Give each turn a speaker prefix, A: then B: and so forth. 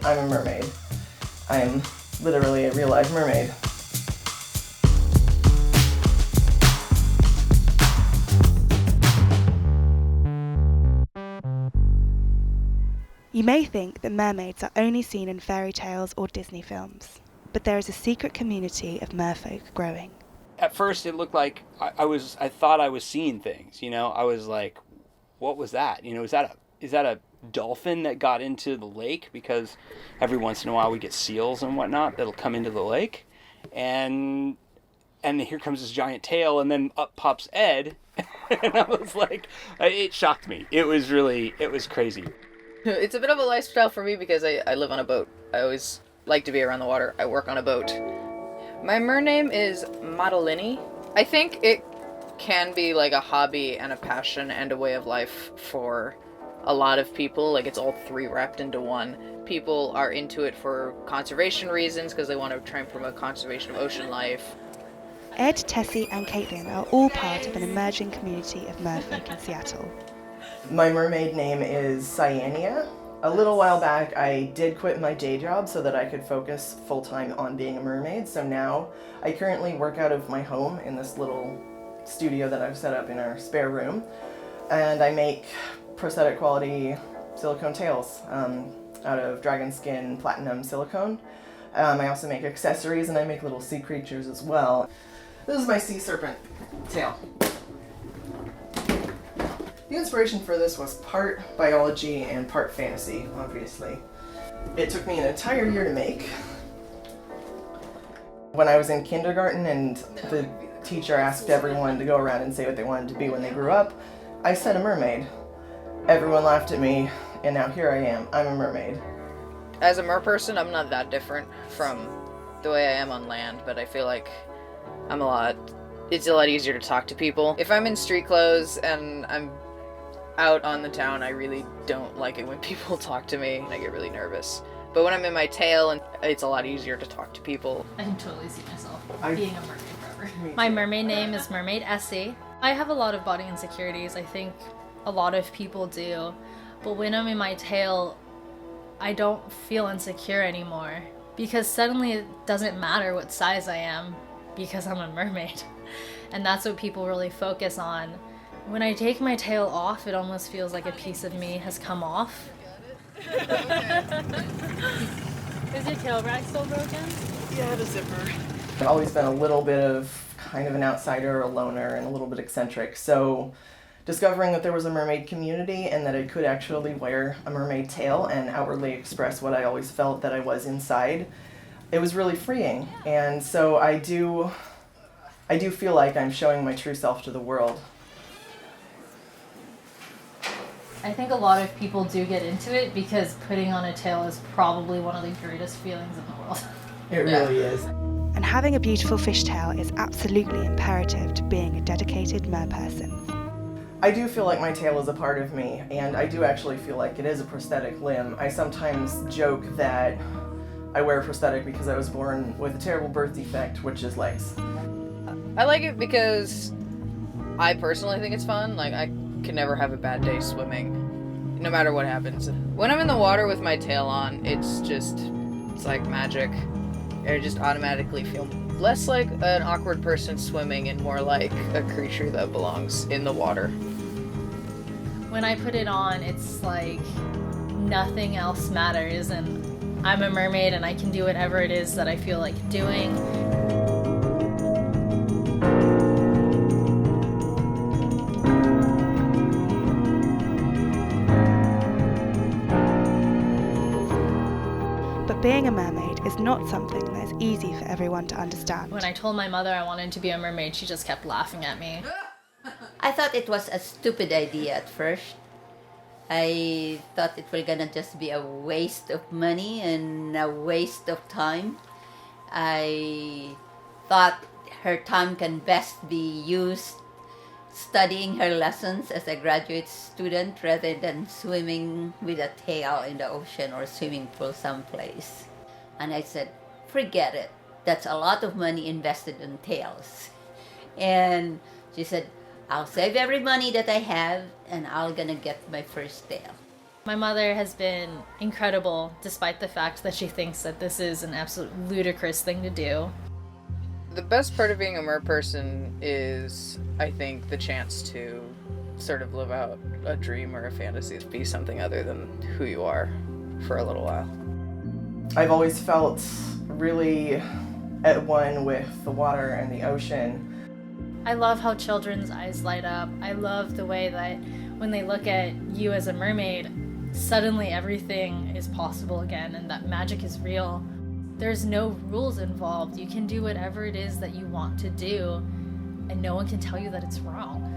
A: I'm a mermaid. I'm literally a real-life mermaid.
B: You may think that mermaids are only seen in fairy tales or Disney films, but there is a secret community of merfolk growing.
C: At first, it looked like I thought I was seeing things. I was like, "What was that? Is that a dolphin that got into the lake?" Because every once in a while we get seals and whatnot that'll come into the lake, and here comes this giant tail, and then up pops Ed, and I was like, it shocked me. It was crazy.
D: It's a bit of a lifestyle for me because I live on a boat. I always like to be around the water. I work on a boat. My mer name is Mahtlinnie. I think it can be like a hobby and a passion and a way of life for a lot of people. Like, it's all three wrapped into one. People are into it for conservation reasons because they want to try and promote conservation of ocean life.
B: Ed, Tessie and Caitlin are all part of an emerging community of merfolk in Seattle.
A: My mermaid name is Cyanea. A little while back, I did quit my day job so that I could focus full-time on being a mermaid. So now I currently work out of my home in this little studio that I've set up in our spare room. And I make prosthetic quality silicone tails out of dragon skin platinum silicone. I also make accessories, and I make little sea creatures as well. This is my sea serpent tail. The inspiration for this was part biology and part fantasy, obviously. It took me an entire year to make. When I was in kindergarten and the teacher asked everyone to go around and say what they wanted to be when they grew up, I said a mermaid. Everyone laughed at me, and now here I am. I'm a mermaid.
D: As a mer person, I'm not that different from the way I am on land, but I feel like it's a lot easier to talk to people. If I'm in street clothes and I'm out on the town, I really don't like it when people talk to me, and I get really nervous. But when I'm in my tail, it's a lot easier to talk to people.
E: I can totally see myself being a mermaid forever.
F: My mermaid name is Mermaid Essie. I have a lot of body insecurities. I think a lot of people do. But when I'm in my tail, I don't feel insecure anymore. Because suddenly it doesn't matter what size I am because I'm a mermaid. And that's what people really focus on. When I take my tail off, it almost feels like a piece of me has come off.
E: Is your tail rack still broken?
A: Yeah, the zipper. I've always been a little bit of kind of an outsider, a loner, and a little bit eccentric. So discovering that there was a mermaid community and that I could actually wear a mermaid tail and outwardly express what I always felt that I was inside, it was really freeing. And so I do feel like I'm showing my true self to the world.
F: I think a lot of people do get into it because putting on a tail is probably one of the greatest feelings in the world.
A: It really is.
B: And having a beautiful fishtail is absolutely imperative to being a dedicated merperson.
A: I do feel like my tail is a part of me, and I do actually feel like it is a prosthetic limb. I sometimes joke that I wear a prosthetic because I was born with a terrible birth defect, which is legs.
D: I like it because I personally think it's fun. Like, I can never have a bad day swimming, no matter what happens. When I'm in the water with my tail on, it's like magic. I just automatically feel less like an awkward person swimming and more like a creature that belongs in the water.
F: When I put it on, it's like nothing else matters, and I'm a mermaid and I can do whatever it is that I feel like doing.
B: But being a mermaid is not something that is easy for everyone to understand.
F: When I told my mother I wanted to be a mermaid, she just kept laughing at me.
G: I thought it was a stupid idea at first. I thought it was gonna just be a waste of money and a waste of time. I thought her time can best be used studying her lessons as a graduate student rather than swimming with a tail in the ocean or swimming pool someplace. And I said, forget it. That's a lot of money invested in tails. And she said, I'll save every money that I have and I'm gonna get my first tail.
F: My mother has been incredible, despite the fact that she thinks that this is an absolute ludicrous thing to do.
D: The best part of being a mer person is, I think, the chance to sort of live out a dream or a fantasy, to be something other than who you are for a little while.
A: I've always felt really at one with the water and the ocean.
F: I love how children's eyes light up. I love the way that when they look at you as a mermaid, suddenly everything is possible again and that magic is real. There's no rules involved. You can do whatever it is that you want to do, and no one can tell you that it's wrong.